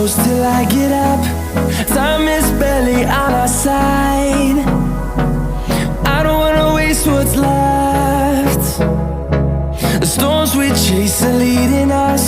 close till I get up. Time is barely on our side. I don't wanna waste what's left. The storms we chase are leading us.